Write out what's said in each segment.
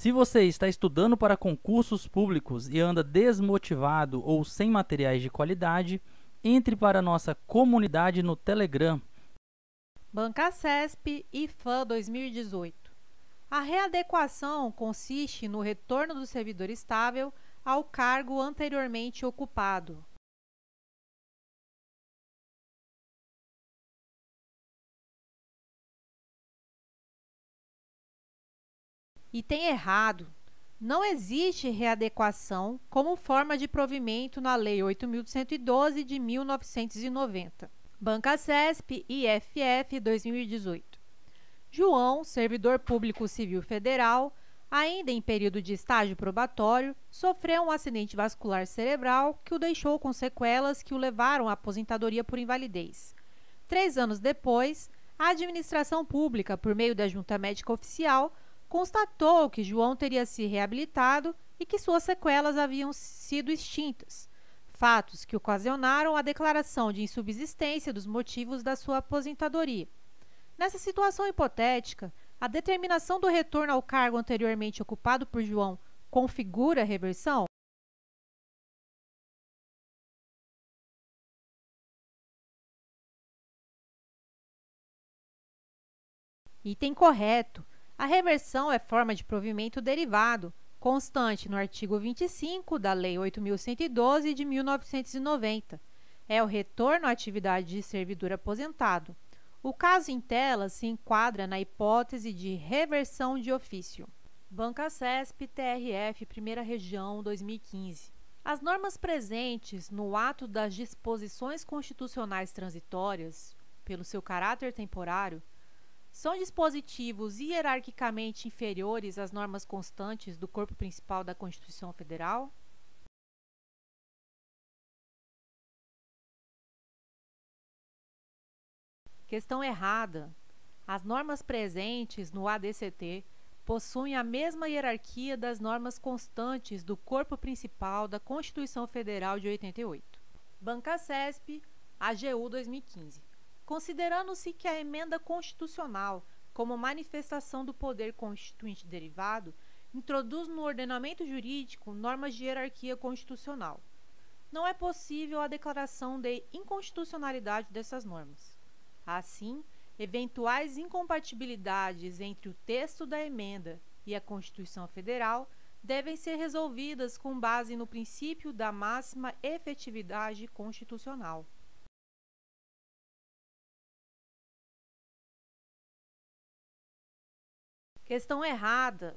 Se você está estudando para concursos públicos e anda desmotivado ou sem materiais de qualidade, entre para a nossa comunidade no Telegram. Bancasesp IFAM 2018. A readequação consiste no retorno do servidor estável ao cargo anteriormente ocupado. Item errado. Não existe readequação como forma de provimento na Lei 8.112 de 1990. Bancasesp IFF 2018. João, servidor público civil federal, ainda em período de estágio probatório, sofreu um acidente vascular cerebral que o deixou com sequelas que o levaram à aposentadoria por invalidez. 3 anos depois, a administração pública, por meio da Junta Médica Oficial, constatou que João teria se reabilitado e que suas sequelas haviam sido extintas, fatos que ocasionaram a declaração de insubsistência dos motivos da sua aposentadoria. Nessa situação hipotética, a determinação do retorno ao cargo anteriormente ocupado por João configura a reversão? Item correto. A reversão é forma de provimento derivado, constante no artigo 25 da Lei 8.112 de 1990. É o retorno à atividade de servidor aposentado. O caso em tela se enquadra na hipótese de reversão de ofício. Bancasesp TRF, Primeira Região, 2015. As normas presentes no ato das disposições constitucionais transitórias, pelo seu caráter temporário, são dispositivos hierarquicamente inferiores às normas constantes do corpo principal da Constituição Federal? Questão errada. As normas presentes no ADCT possuem a mesma hierarquia das normas constantes do corpo principal da Constituição Federal de 88. Bancasesp, AGU 2015. Considerando-se que a emenda constitucional, como manifestação do poder constituinte derivado, introduz no ordenamento jurídico normas de hierarquia constitucional, não é possível a declaração de inconstitucionalidade dessas normas. Assim, eventuais incompatibilidades entre o texto da emenda e a Constituição Federal devem ser resolvidas com base no princípio da máxima efetividade constitucional. Questão errada.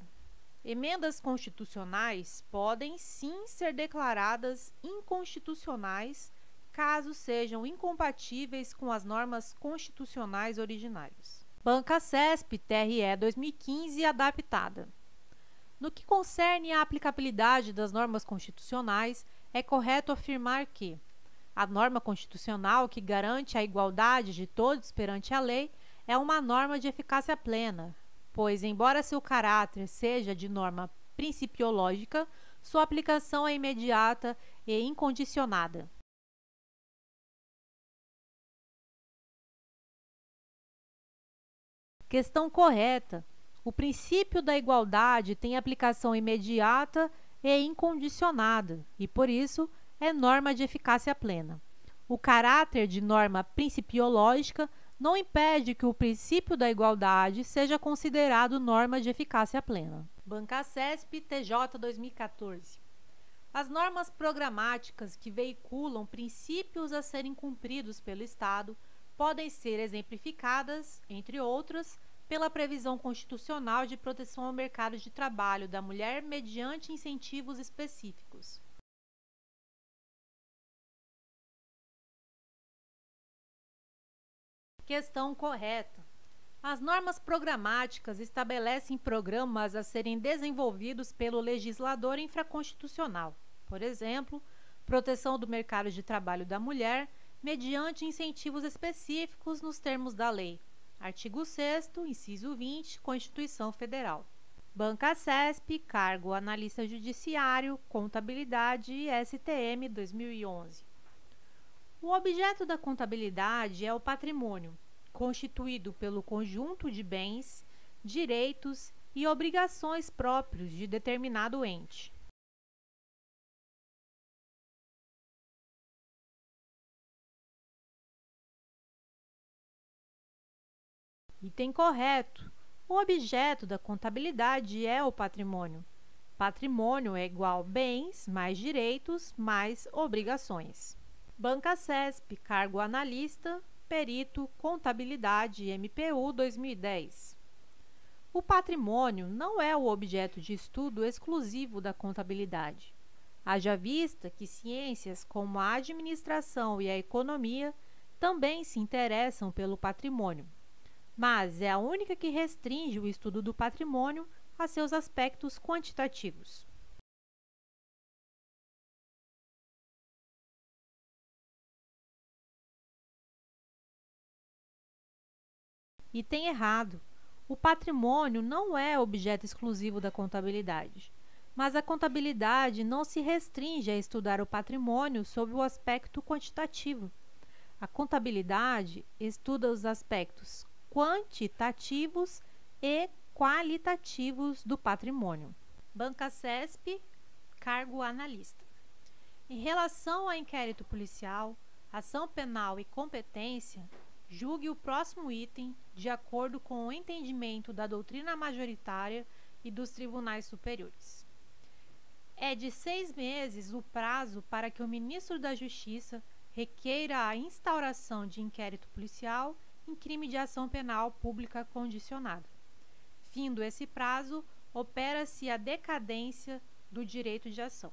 Emendas constitucionais podem sim ser declaradas inconstitucionais caso sejam incompatíveis com as normas constitucionais originárias. Bancasesp TRE 2015 adaptada. No que concerne à aplicabilidade das normas constitucionais, é correto afirmar que a norma constitucional que garante a igualdade de todos perante a lei é uma norma de eficácia plena, pois, embora seu caráter seja de norma principiológica, sua aplicação é imediata e incondicionada. Questão correta. O princípio da igualdade tem aplicação imediata e incondicionada e, por isso, é norma de eficácia plena. O caráter de norma principiológica não impede que o princípio da igualdade seja considerado norma de eficácia plena. Bancasesp TJ 2014. As normas programáticas que veiculam princípios a serem cumpridos pelo Estado podem ser exemplificadas, entre outras, pela previsão constitucional de proteção ao mercado de trabalho da mulher mediante incentivos específicos. Questão correta. As normas programáticas estabelecem programas a serem desenvolvidos pelo legislador infraconstitucional, por exemplo, proteção do mercado de trabalho da mulher mediante incentivos específicos nos termos da lei. Artigo 6º, inciso 20, Constituição Federal. Bancasesp, cargo analista judiciário, contabilidade e STM 2011. O objeto da contabilidade é o patrimônio, constituído pelo conjunto de bens, direitos e obrigações próprios de determinado ente. Item correto. O objeto da contabilidade é o patrimônio. Patrimônio é igual bens mais direitos mais obrigações. Banca CESP, cargo analista, perito, contabilidade, MPU 2010. O patrimônio não é o objeto de estudo exclusivo da contabilidade. Haja vista que ciências como a administração e a economia também se interessam pelo patrimônio, mas é a única que restringe o estudo do patrimônio a seus aspectos quantitativos. Item errado. O patrimônio não é objeto exclusivo da contabilidade, mas a contabilidade não se restringe a estudar o patrimônio sob o aspecto quantitativo. A contabilidade estuda os aspectos quantitativos e qualitativos do patrimônio. Banca CESP, cargo analista. Em relação ao inquérito policial, ação penal e competência, julgue o próximo item de acordo com o entendimento da doutrina majoritária e dos tribunais superiores. É de 6 meses o prazo para que o ministro da Justiça requeira a instauração de inquérito policial em crime de ação penal pública condicionada. Findo esse prazo, opera-se a decadência do direito de ação.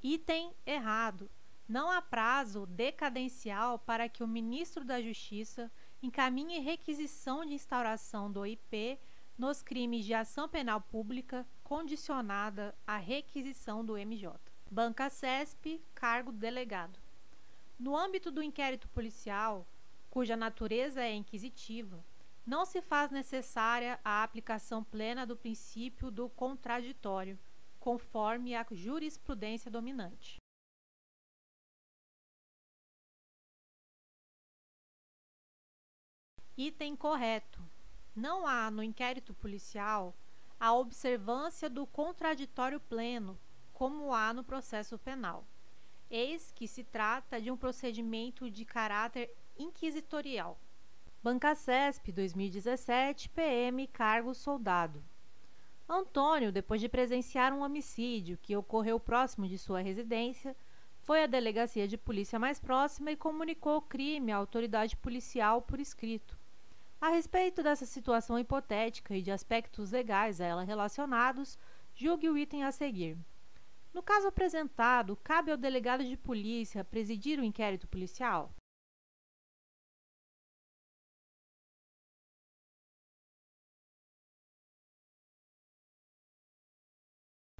Item errado. Não há prazo decadencial para que o ministro da Justiça encaminhe requisição de instauração do IP nos crimes de ação penal pública condicionada à requisição do MJ. Banca CESP, cargo delegado. No âmbito do inquérito policial, cuja natureza é inquisitiva, não se faz necessária a aplicação plena do princípio do contraditório, conforme a jurisprudência dominante. Item correto. Não há no inquérito policial a observância do contraditório pleno, como há no processo penal. Eis que se trata de um procedimento de caráter inquisitorial. Banca CESP 2017, PM, cargo soldado. Antônio, depois de presenciar um homicídio que ocorreu próximo de sua residência, foi à delegacia de polícia mais próxima e comunicou o crime à autoridade policial por escrito. A respeito dessa situação hipotética e de aspectos legais a ela relacionados, julgue o item a seguir. No caso apresentado, cabe ao delegado de polícia presidir o inquérito policial?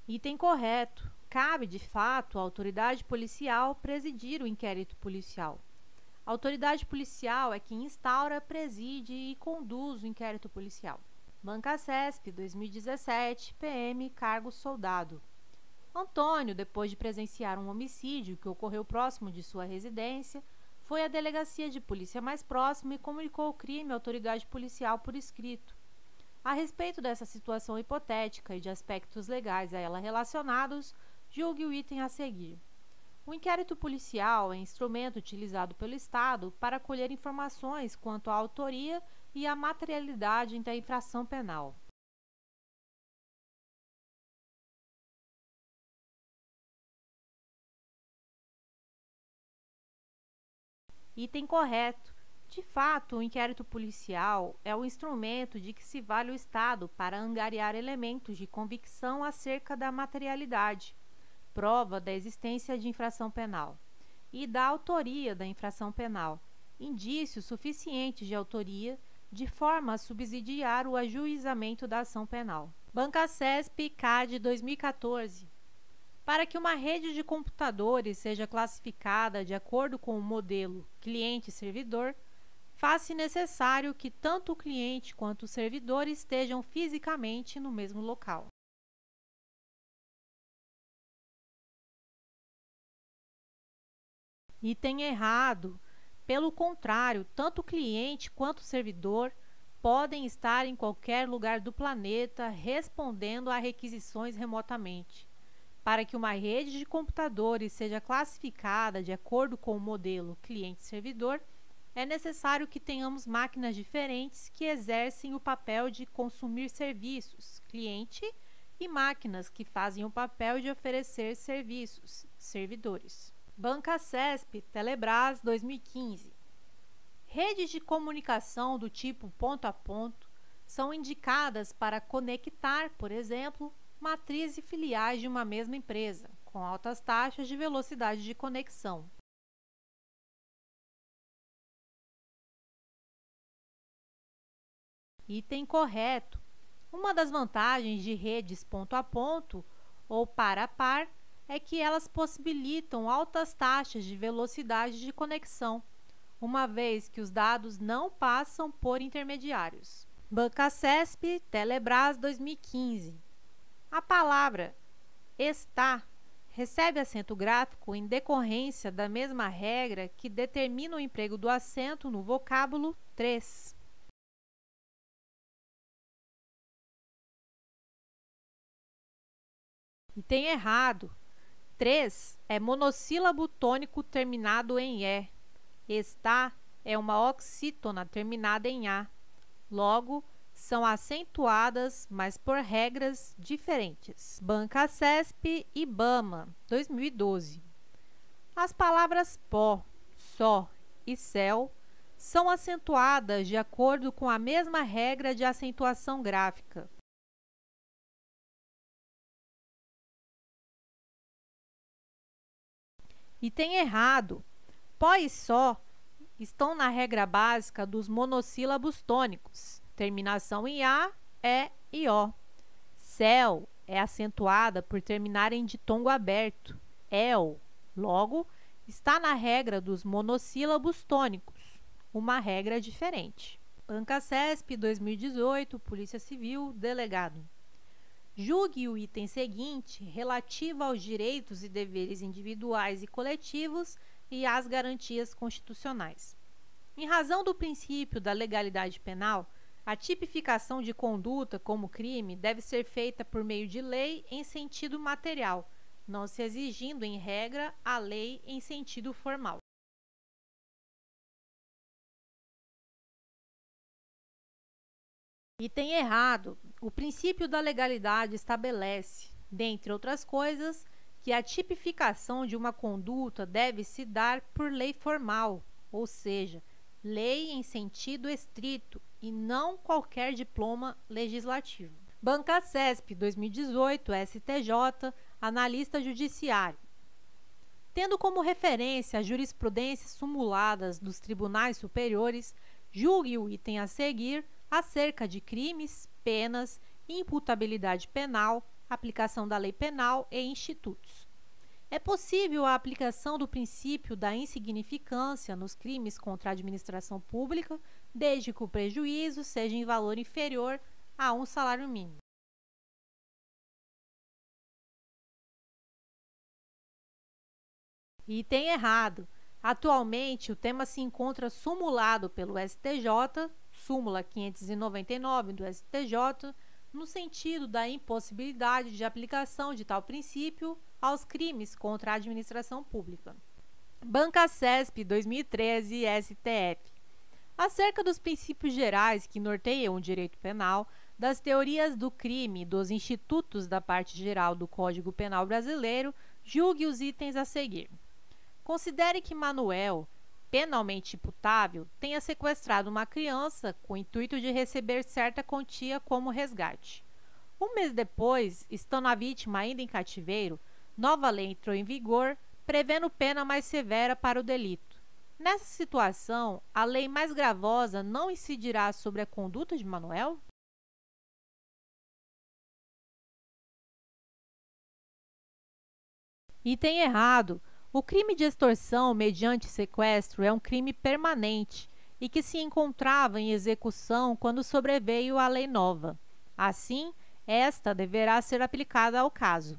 Item correto. Cabe, de fato, à autoridade policial presidir o inquérito policial. A autoridade policial é quem instaura, preside e conduz o inquérito policial. Banca CESP 2017, PM, cargo soldado. Antônio, depois de presenciar um homicídio que ocorreu próximo de sua residência, foi à delegacia de polícia mais próxima e comunicou o crime à autoridade policial por escrito. A respeito dessa situação hipotética e de aspectos legais a ela relacionados, julgue o item a seguir. O inquérito policial é instrumento utilizado pelo Estado para colher informações quanto à autoria e à materialidade da infração penal. Item correto. De fato, o inquérito policial é o instrumento de que se vale o Estado para angariar elementos de convicção acerca da materialidade, prova da existência de infração penal, e da autoria da infração penal, indícios suficientes de autoria, de forma a subsidiar o ajuizamento da ação penal. Banca CESP CAD 2014. Para que uma rede de computadores seja classificada de acordo com o modelo cliente-servidor, faz-se necessário que tanto o cliente quanto o servidor estejam fisicamente no mesmo local. Item errado. Pelo contrário, tanto o cliente quanto o servidor podem estar em qualquer lugar do planeta respondendo a requisições remotamente. Para que uma rede de computadores seja classificada de acordo com o modelo cliente-servidor, é necessário que tenhamos máquinas diferentes que exercem o papel de consumir serviços, cliente, e máquinas que fazem o papel de oferecer serviços, servidores. Bancasesp Telebrás 2015. Redes de comunicação do tipo ponto a ponto são indicadas para conectar, por exemplo, matrizes e filiais de uma mesma empresa, com altas taxas de velocidade de conexão. Item correto. Uma das vantagens de redes ponto a ponto ou par a par é que elas possibilitam altas taxas de velocidade de conexão, uma vez que os dados não passam por intermediários. Bancasesp Telebrás 2015. A palavra está recebe acento gráfico em decorrência da mesma regra que determina o emprego do acento no vocábulo 3. Item errado. 3 é monossílabo tônico terminado em E. Está é uma oxítona terminada em A. Logo, são acentuadas, mas por regras diferentes. Bancasesp e Bama, 2012. As palavras pó, só e céu são acentuadas de acordo com a mesma regra de acentuação gráfica. Item errado. Pó e só estão na regra básica dos monossílabos tônicos. Terminação em A, E e O. Céu é acentuada por terminar em ditongo aberto, EL. Logo, está na regra dos monossílabos tônicos, uma regra diferente. Bancasesp 2018, Polícia Civil, Delegado. Julgue o item seguinte relativo aos direitos e deveres individuais e coletivos e às garantias constitucionais. Em razão do princípio da legalidade penal, a tipificação de conduta como crime deve ser feita por meio de lei em sentido material, não se exigindo, em regra, a lei em sentido formal. Item errado. O princípio da legalidade estabelece, dentre outras coisas, que a tipificação de uma conduta deve se dar por lei formal, ou seja, lei em sentido estrito e não qualquer diploma legislativo. Bancasesp 2018, STJ, Analista Judiciário. Tendo como referência as jurisprudências sumuladas dos tribunais superiores, julgue o item a seguir acerca de crimes, penas, imputabilidade penal, aplicação da lei penal e institutos. É possível a aplicação do princípio da insignificância nos crimes contra a administração pública, desde que o prejuízo seja em valor inferior a um salário mínimo. Item errado. Atualmente, o tema se encontra sumulado pelo STJ, súmula 599 do STJ, no sentido da impossibilidade de aplicação de tal princípio aos crimes contra a administração pública. Bancasesp 2013, STF. Acerca dos princípios gerais que norteiam o direito penal, das teorias do crime e dos institutos da parte geral do Código Penal brasileiro, julgue os itens a seguir. Considere que Manuel, penalmente imputável, tenha sequestrado uma criança com o intuito de receber certa quantia como resgate. Um mês depois, estando a vítima ainda em cativeiro, nova lei entrou em vigor, prevendo pena mais severa para o delito. Nessa situação, a lei mais gravosa não incidirá sobre a conduta de Manuel? Item errado. O crime de extorsão mediante sequestro é um crime permanente e que se encontrava em execução quando sobreveio a lei nova. Assim, esta deverá ser aplicada ao caso.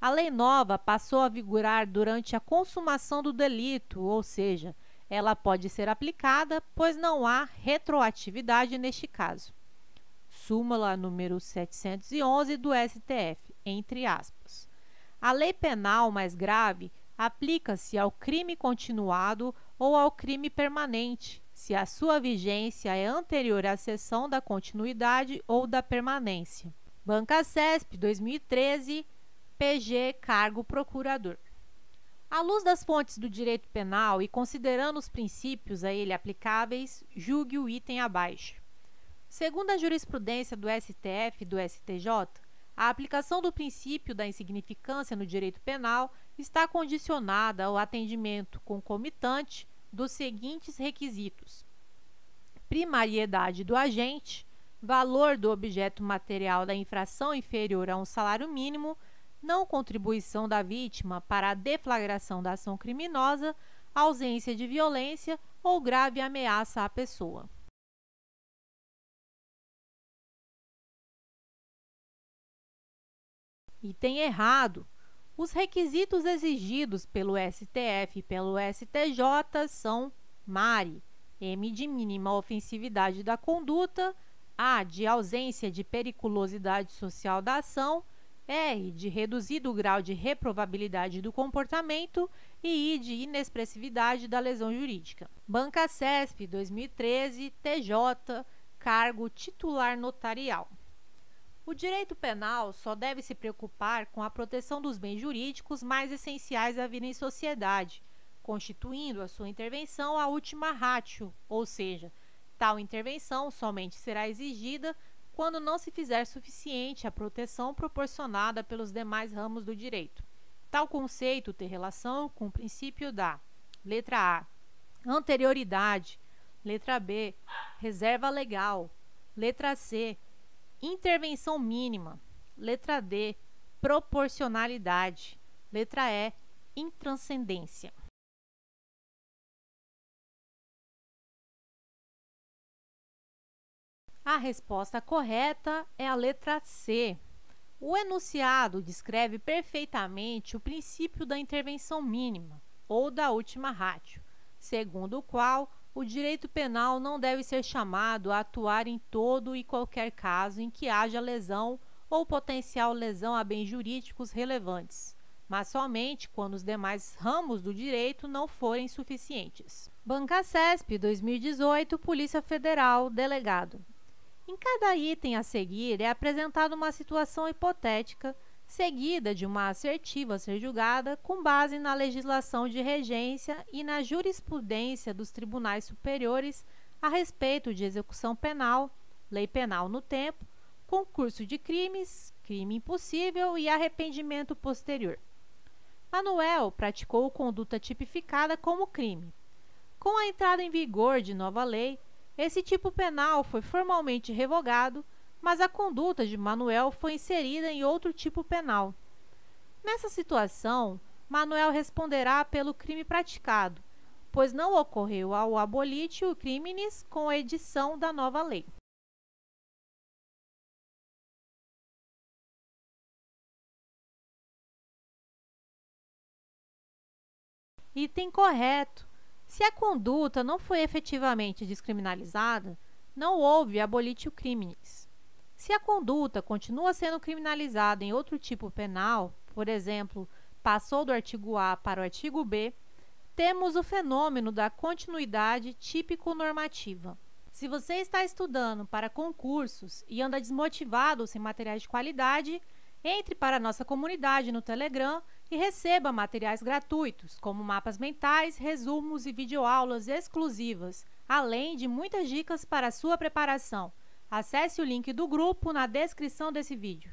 A lei nova passou a vigorar durante a consumação do delito, ou seja, ela pode ser aplicada, pois não há retroatividade neste caso. Súmula número 711 do STF, entre aspas. A lei penal mais grave aplica-se ao crime continuado ou ao crime permanente, se a sua vigência é anterior à cessão da continuidade ou da permanência. Bancasesp, 2013, PG, cargo procurador. À luz das fontes do direito penal e considerando os princípios a ele aplicáveis, julgue o item abaixo. Segundo a jurisprudência do STF e do STJ, a aplicação do princípio da insignificância no direito penal está condicionada ao atendimento concomitante dos seguintes requisitos: primariedade do agente, valor do objeto material da infração inferior a um salário mínimo, não contribuição da vítima para a deflagração da ação criminosa, ausência de violência ou grave ameaça à pessoa. Item errado. Os requisitos exigidos pelo STF e pelo STJ são mari, M de mínima ofensividade da conduta, A de ausência de periculosidade social da ação, R de reduzido grau de reprovabilidade do comportamento e I de inexpressividade da lesão jurídica. Bancasesp, 2013, TJ, cargo titular notarial. O direito penal só deve se preocupar com a proteção dos bens jurídicos mais essenciais à vida em sociedade, constituindo a sua intervenção a ultima ratio, ou seja, tal intervenção somente será exigida quando não se fizer suficiente a proteção proporcionada pelos demais ramos do direito. Tal conceito tem relação com o princípio da letra A, anterioridade, letra B, reserva legal, letra C, intervenção mínima, letra D, proporcionalidade, letra E, intranscendência. A resposta correta é a letra C. O enunciado descreve perfeitamente o princípio da intervenção mínima, ou da ultima ratio, segundo o qual o direito penal não deve ser chamado a atuar em todo e qualquer caso em que haja lesão ou potencial lesão a bens jurídicos relevantes, mas somente quando os demais ramos do direito não forem suficientes. Bancasesp, 2018, Polícia Federal, delegado. Em cada item a seguir é apresentada uma situação hipotética, seguida de uma assertiva a ser julgada com base na legislação de regência e na jurisprudência dos tribunais superiores a respeito de execução penal, lei penal no tempo, concurso de crimes, crime impossível e arrependimento posterior. Manuel praticou conduta tipificada como crime. Com a entrada em vigor de nova lei, esse tipo penal foi formalmente revogado, mas a conduta de Manuel foi inserida em outro tipo penal. Nessa situação, Manuel responderá pelo crime praticado, pois não ocorreu ao abolitio criminis com a edição da nova lei. Item correto. Se a conduta não foi efetivamente descriminalizada, não houve abolitio criminis. Se a conduta continua sendo criminalizada em outro tipo penal, por exemplo, passou do artigo A para o artigo B, temos o fenômeno da continuidade típico-normativa. Se você está estudando para concursos e anda desmotivado ou sem materiais de qualidade, entre para a nossa comunidade no Telegram e receba materiais gratuitos, como mapas mentais, resumos e videoaulas exclusivas, além de muitas dicas para a sua preparação. Acesse o link do grupo na descrição desse vídeo.